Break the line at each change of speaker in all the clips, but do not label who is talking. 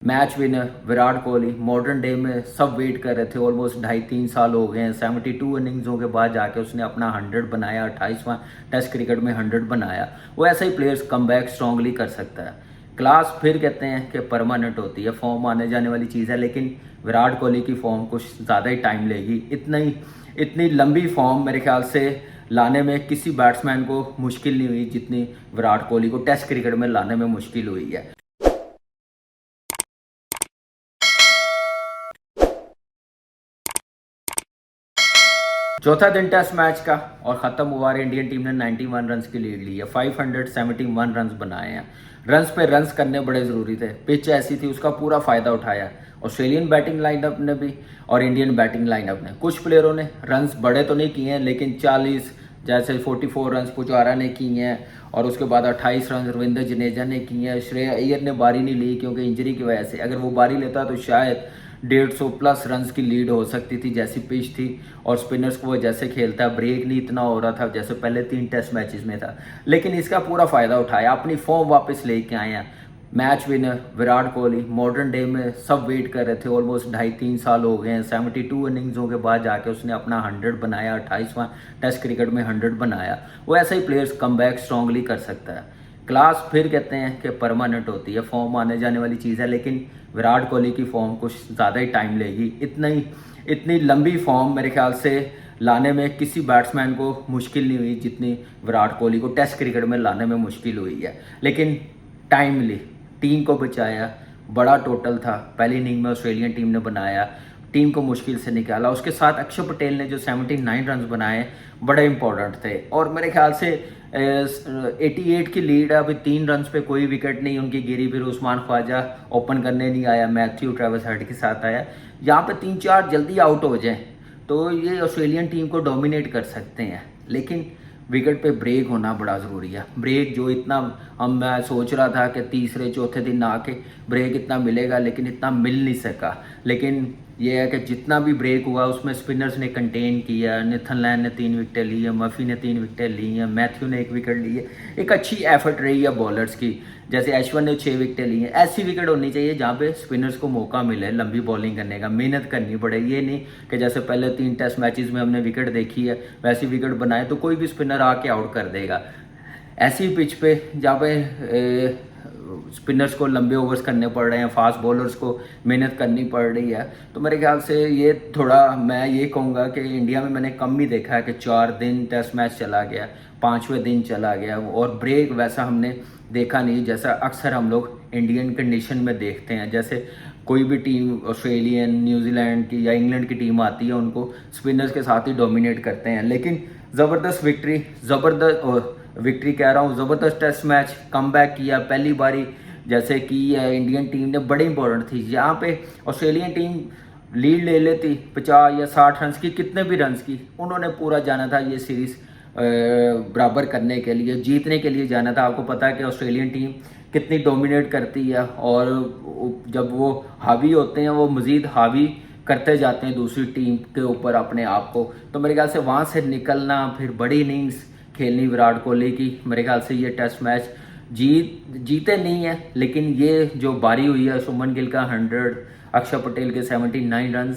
Match winner Virat Kohli modern day में सब wait कर रहे थे। ऑलमोस्ट 2.5-3 साल हो गए हैं। 72 इनिंग्सों के बाद जाके उसने अपना 100 बनाया। 28वां टेस्ट क्रिकेट में 100 बनाया। वो ऐसा ही प्लेयर्स कमबैक स्ट्रांगली कर सकता है। क्लास फिर कहते हैं कि परमानेंट होती है, फॉर्म आने जाने वाली चीज़ है, लेकिन विराट कोहली की फॉर्म कुछ ज़्यादा ही टाइम लेगी। इतनी लंबी फॉर्म मेरे ख्याल से लाने में किसी बैट्समैन को मुश्किल नहीं हुई जितनी विराट कोहली को टेस्ट क्रिकेट में लाने में मुश्किल हुई है। चौथा दिन टेस्ट मैच का और ख़त्म हुआ। इंडियन टीम ने 91 रन्स की लीड ली है। 571 रन्स बनाए हैं। रन्स पे रन्स करने बड़े ज़रूरी थे। पिच ऐसी थी, उसका पूरा फ़ायदा उठाया ऑस्ट्रेलियन बैटिंग लाइनअप ने भी और इंडियन बैटिंग लाइनअप ने। कुछ प्लेयरों ने रन्स बड़े तो नहीं किए हैं, लेकिन 40 जैसे 44 रन्स पुजारा ने किए हैं और उसके बाद 28 रन रविंद्र जडेजा ने किए हैं। श्रेया अय्यर ने बारी नहीं ली क्योंकि इंजरी की वजह से। अगर वो बारी लेता तो शायद 150 प्लस रन्स की लीड हो सकती थी, जैसी पिच थी और स्पिनर्स को वो जैसे खेलता है। ब्रेक नहीं इतना हो रहा था जैसे पहले 3 टेस्ट मैचेस में था, लेकिन इसका पूरा फ़ायदा उठाया, अपनी फॉर्म वापस लेके आए हैं। Match winner Virat Kohli modern day में सब वेट कर रहे थे। ऑलमोस्ट 2.5-3 साल हो गए हैं। 72 इनिंग्सों के बाद जाके उसने अपना 100 बनाया। 28वां टेस्ट क्रिकेट में 100 बनाया। वो ऐसा ही प्लेयर्स कमबैक स्ट्रांगली कर सकता है। क्लास फिर कहते हैं कि परमानेंट होती है, फॉर्म आने जाने वाली चीज़ है, लेकिन विराट कोहली की फॉर्म कुछ ज़्यादा ही टाइम लेगी। इतनी लंबी फॉर्म मेरे ख्याल से लाने में किसी बैट्समैन को मुश्किल नहीं हुई जितनी विराट कोहली को टेस्ट क्रिकेट में लाने में मुश्किल हुई है। लेकिन टाइमली टीम को बचाया। बड़ा टोटल था पहली इनिंग में ऑस्ट्रेलियन टीम ने बनाया, टीम को मुश्किल से निकाला। उसके साथ अक्षर पटेल ने जो 79 रन बनाए बड़े इंपॉर्टेंट थे। और मेरे ख्याल से 88 की लीड है, अभी 3 रन पे कोई विकेट नहीं उनकी गिरी। फिर उस्मान ख्वाजा ओपन करने नहीं आया, मैथ्यू ट्रेविस हेड के साथ आया। यहाँ पे 3-4 जल्दी आउट हो जाए तो ये ऑस्ट्रेलियन टीम को डोमिनेट कर सकते हैं, लेकिन विकेट पे ब्रेक होना बड़ा ज़रूरी है। ब्रेक जो इतना मैं सोच रहा था कि तीसरे चौथे दिन आके ब्रेक इतना मिलेगा, लेकिन इतना मिल नहीं सका। लेकिन ये है कि जितना भी ब्रेक हुआ उसमें स्पिनर्स ने कंटेन किया। नेथन लैन ने 3 विकेटें ली है, मर्फी ने 3 विकेटें ली हैं, मैथ्यू ने 1 विकेट ली है। एक अच्छी एफर्ट रही है बॉलर्स की। जैसे अश्विन ने 6 विकेटें ली हैं। ऐसी विकेट होनी चाहिए जहाँ पे स्पिनर्स को मौका मिले लंबी बॉलिंग करने का, मेहनत करनी पड़े। ये नहीं कि जैसे पहले 3 टेस्ट मैचेस में हमने विकेट देखी है वैसी विकेट बनाए तो कोई भी स्पिनर आके आउट कर देगा। ऐसी पिच पे जहाँ पे स्पिनर्स को लंबे ओवर्स करने पड़ रहे हैं, फास्ट बॉलर्स को मेहनत करनी पड़ रही है, तो मेरे ख्याल से ये थोड़ा, मैं ये कहूँगा कि इंडिया में मैंने कम ही देखा है कि 4 दिन टेस्ट मैच चला गया, 5वें दिन चला गया और ब्रेक वैसा हमने देखा नहीं जैसा अक्सर हम लोग इंडियन कंडीशन में देखते हैं। जैसे कोई भी टीम ऑस्ट्रेलियन, न्यूजीलैंड की या इंग्लैंड की टीम आती है, उनको स्पिनर्स के साथ ही डोमिनेट करते हैं। लेकिन ज़बरदस्त विक्ट्री कह रहा हूँ, ज़बरदस्त टेस्ट मैच, कमबैक किया पहली बारी जैसे की है इंडियन टीम ने, बड़ी इंपॉर्टेंट थी। यहाँ पे ऑस्ट्रेलियन टीम लीड ले लेती 50 या 60 रन की, कितने भी रन की, उन्होंने पूरा जाना था ये सीरीज़ बराबर करने के लिए, जीतने के लिए जाना था। आपको पता है कि ऑस्ट्रेलियन टीम कितनी डोमिनेट करती है और जब वो हावी होते हैं वो मज़ीद हावी करते जाते हैं दूसरी टीम के ऊपर अपने आप को। तो मेरे ख्याल से वहाँ से निकलना, फिर बड़ी इनिंग्स खेलनी विराट कोहली की, मेरे ख्याल से ये टेस्ट मैच जीते नहीं है, लेकिन ये जो बारी हुई है शुभमन गिल का 100, अक्षर पटेल के 79 रन,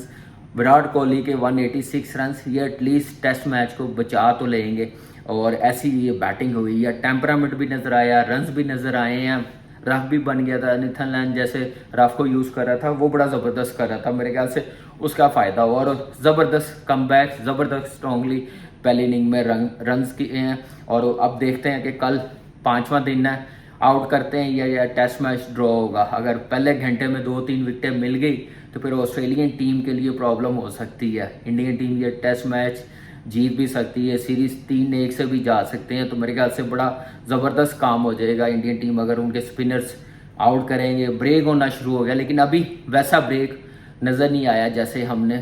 विराट कोहली के 186 रन, ये एटलीस्ट टेस्ट मैच को बचा तो लेंगे। और ऐसी ये बैटिंग हुई है, टेम्परामेंट भी नज़र आया, रन्स भी नज़र आए हैं, रफ भी बन गया था। नेथन लैन जैसे रफ को यूज़ कर रहा था वो बड़ा ज़बरदस्त कर रहा था, मेरे ख्याल से उसका फ़ायदा हुआ। और ज़बरदस्त कमबैक, ज़बरदस्त स्ट्रॉन्गली पहली इनिंग में रन्स किए हैं। और अब देखते हैं कि कल 5वां दिन है, आउट करते हैं या टेस्ट मैच ड्रॉ होगा। अगर पहले घंटे में 2-3 विकेटें मिल गई तो फिर ऑस्ट्रेलियन टीम के लिए प्रॉब्लम हो सकती है। इंडियन टीम ये टेस्ट मैच जीत भी सकती है, सीरीज़ 3-1 से भी जा सकते हैं। तो मेरे ख्याल से बड़ा ज़बरदस्त काम हो जाएगा इंडियन टीम अगर उनके स्पिनर्स आउट करेंगे। ब्रेक होना शुरू हो गया, लेकिन अभी वैसा ब्रेक नज़र नहीं आया जैसे हमने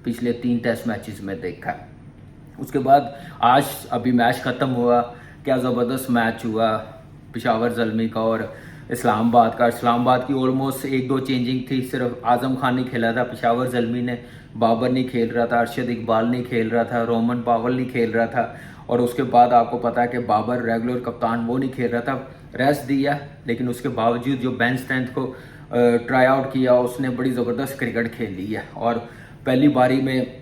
पिछले 3 टेस्ट मैचेस में देखा। उसके बाद आज अभी मैच ख़त्म हुआ, क्या ज़बरदस्त मैच हुआ पेशावर ज़ल्मी का और इस्लामाबाद का। इस्लामाबाद की ऑलमोस्ट 1-2 चेंजिंग थी, सिर्फ आज़म खान नहीं खेला था, पेशावर ज़ल्मी ने, बाबर नहीं खेल रहा था, अरशद इकबाल नहीं खेल रहा था, रोमन पावल नहीं खेल रहा था। और उसके बाद आपको पता है कि बाबर रेगुलर कप्तान वो नहीं खेल रहा था, रेस्ट दिया। लेकिन उसके बावजूद जो बेंच स्ट्रेंथ को ट्राई आउट किया, उसने बड़ी ज़बरदस्त क्रिकेट खेल ली है। और पहली बारी में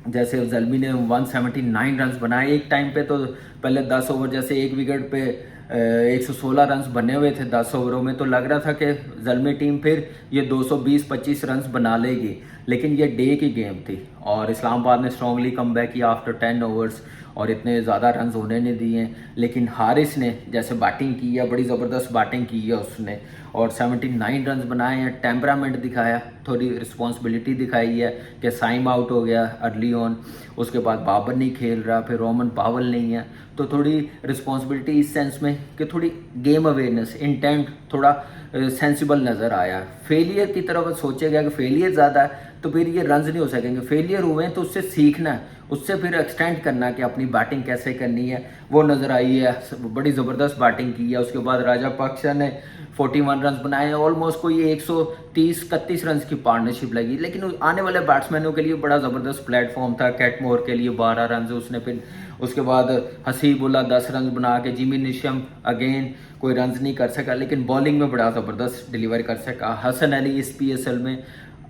जैसे ज़ल्मी ने 179 रन्स बनाए एक टाइम पे, तो पहले 10 ओवर जैसे एक विकेट पे 116 रन्स बने हुए थे 10 ओवरों में, तो लग रहा था कि ज़ल्मी टीम फिर ये 220-25 रन्स बना लेगी, लेकिन ये डे की गेम थी और इस्लामाबाद ने स्ट्रांगली कम बैक किया आफ्टर 10 ओवर्स और इतने ज़्यादा रन्स होने नहीं दिए। लेकिन हारिस ने जैसे बैटिंग की है, बड़ी ज़बरदस्त बैटिंग की है उसने और 79 रन्स बनाए हैं। टेम्परामेंट दिखाया, थोड़ी रिस्पॉन्सिबिलिटी दिखाई है कि साइम आउट हो गया अर्ली ऑन, उसके बाद बाबर नहीं खेल रहा, फिर रोमन पावल नहीं है, तो थोड़ी रिस्पॉन्सिबिलिटी इस सेंस में कि थोड़ी गेम अवेयरनेस, इंटेंट थोड़ा सेंसिबल नज़र आया। फेलियर की तरफ सोचेगा कि फेलियर ज़्यादा है तो फिर ये रन्स नहीं हो सकेंगे, फेलियर हुए हैं तो उससे सीखना है, उससे फिर एक्सटेंड करना कि अपनी बैटिंग कैसे करनी है, वो नज़र आई है। बड़ी ज़बरदस्त बैटिंग की है। उसके बाद राजापक्सा ने 41 रन्स बनाए, ऑलमोस्ट कोई 130-31 रन्स की पार्टनरशिप लगी, लेकिन आने वाले बैट्समैनों के लिए बड़ा ज़बरदस्त प्लेटफॉर्म था। कैटमोर के लिए 12 रन उसने, फिर उसके बाद हसीबुल्ला 10 रन बना के, जिमी निशम अगेन कोई रन्स नहीं कर सका, लेकिन बॉलिंग में बड़ा ज़बरदस्त डिलीवर कर सका। हसन अली इस PSL में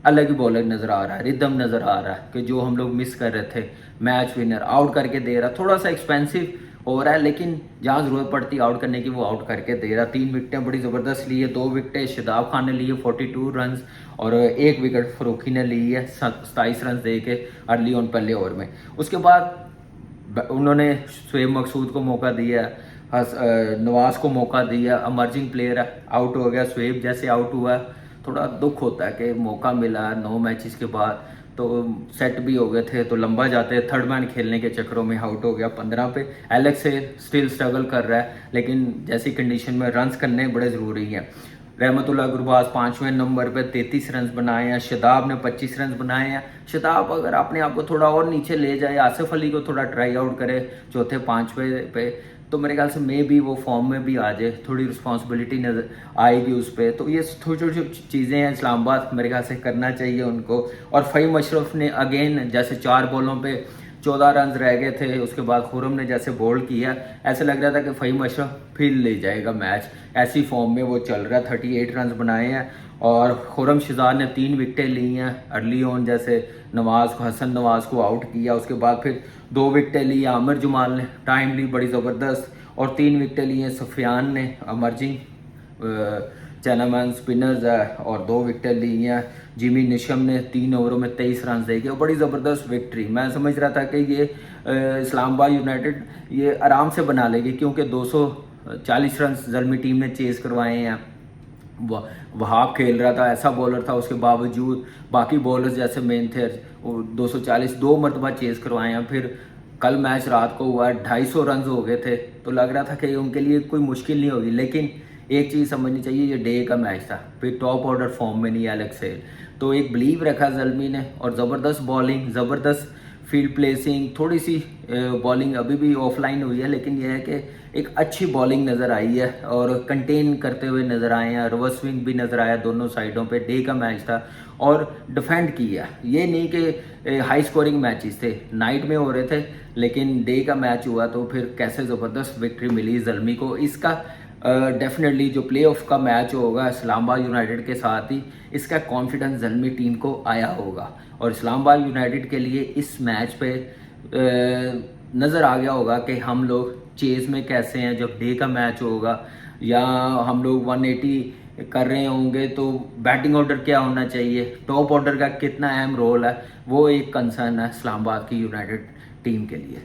अलग ही बॉलर नज़र आ रहा है, रिदम नज़र आ रहा है कि जो हम लोग मिस कर रहे थे, मैच विनर आउट करके दे रहा। थोड़ा सा एक्सपेंसिव हो रहा है, लेकिन जहाँ ज़रूरत पड़ती है आउट करने की वो आउट करके दे रहा। 3 विकेटें बड़ी ज़बरदस्त ली है, 2 विकेटें शादाब खान ने ली है 42 रन और 1 विकेट फरूखी ने ली है 27 रन दे के अर्ली ऑन पहले ओवर में। उसके बाद उन्होंने शुएब मकसूद को मौका दिया, नवाज को मौका दिया, अमर्जिंग प्लेयर है, आउट हो गया। शुएब जैसे आउट हुआ थोड़ा दुख होता है कि मौका मिला 9 मैचेस के बाद, तो सेट भी हो गए थे तो लंबा जाते, थर्ड मैन खेलने के चक्करों में आउट हो गया 15 पे। एलेक्स से स्टिल स्ट्रगल कर रहा है, लेकिन जैसी कंडीशन में रन्स करने बड़े ज़रूरी हैं। रहमतुल्लाह गुरबाज 5वें नंबर पे 33 रन बनाए हैं। शदाब ने 25 रन बनाए हैं। शदाब अगर अपने आप को थोड़ा और नीचे ले जाए, आसिफ अली को थोड़ा ट्राई आउट करे चौथे 5वें पे, तो मेरे ख्याल से मे भी वो फॉर्म में भी आ जाए, थोड़ी रिस्पॉन्सिबिलिटी नजर आएगी उस पर। तो ये छोटी छोटी चीज़ें हैं इस्लामाबाद मेरे ख्याल से करना चाहिए उनको। और फ़हीम अशरफ ने अगेन जैसे 4 बॉलों पे 14 रन रह गए थे, उसके बाद खुरम ने जैसे बोल्ड किया, ऐसा लग रहा था कि फ़हीम अशरफ फिर ले जाएगा मैच, ऐसी फॉर्म में वो चल रहा है। 38 रन बनाए हैं और खुरम शहजाद ने 3 विकेटें ली हैं अर्ली ऑन, जैसे हसन नवाज को आउट किया, उसके बाद फिर 2 विकेटें ली आमिर जमाल ने, टाइमली बड़ी ज़बरदस्त, और 3 विकेटें ली हैं सफियान ने, अमर्जिंग चैनामैन स्पिनर्स है, और 2 विकेटें ली हैं जिमी निशम ने 3 ओवरों में 23 रन दे के, और बड़ी ज़बरदस्त विक्ट्री। मैं समझ रहा था कि ये इस्लामाबाद यूनाइटेड ये आराम से बना लेगी, क्योंकि 240 रन ज़ल्मी टीम ने चेज़ करवाए हैं। वहाब खेल रहा था, ऐसा बॉलर था, उसके बावजूद बाकी बॉलर्स जैसे मेन थे 240 2 मरतबा चेज़ करवाए हैं। फिर कल मैच रात को हुआ, 250 रन हो गए थे, तो लग रहा था कि उनके लिए कोई मुश्किल नहीं होगी। लेकिन एक चीज़ समझनी चाहिए, ये डे का मैच था, फिर टॉप ऑर्डर फॉर्म में नहीं एलेक्स हेल, तो एक बिलीव रखा ज़ल्मी ने, और ज़बरदस्त बॉलिंग, ज़बरदस्त फील्ड प्लेसिंग, थोड़ी सी बॉलिंग अभी भी ऑफलाइन हुई है, लेकिन यह है कि एक अच्छी बॉलिंग नज़र आई है और कंटेन करते हुए नज़र आए हैं। रिवर्स स्विंग भी नज़र आया दोनों साइडों पे। डे का मैच था और डिफेंड किया, ये नहीं कि हाई स्कोरिंग मैचेस थे, नाइट में हो रहे थे, लेकिन डे का मैच हुआ तो फिर कैसे ज़बरदस्त विक्ट्री मिली ज़ल्मी को। इसका डेफिनेटली जो प्ले ऑफ का मैच होगा इस्लामाबाद यूनाइटेड के साथ ही, इसका कॉन्फिडेंस ज़ल्मी टीम को आया होगा, और इस्लामाबाद यूनाइटेड के लिए इस मैच पे नज़र आ गया होगा कि हम लोग चेज़ में कैसे हैं। जब डे का मैच होगा या हम लोग 180 कर रहे होंगे तो बैटिंग ऑर्डर क्या होना चाहिए, टॉप ऑर्डर का कितना अहम रोल है, वो एक कंसर्न है इस्लामाबाद की यूनाइटेड टीम के लिए।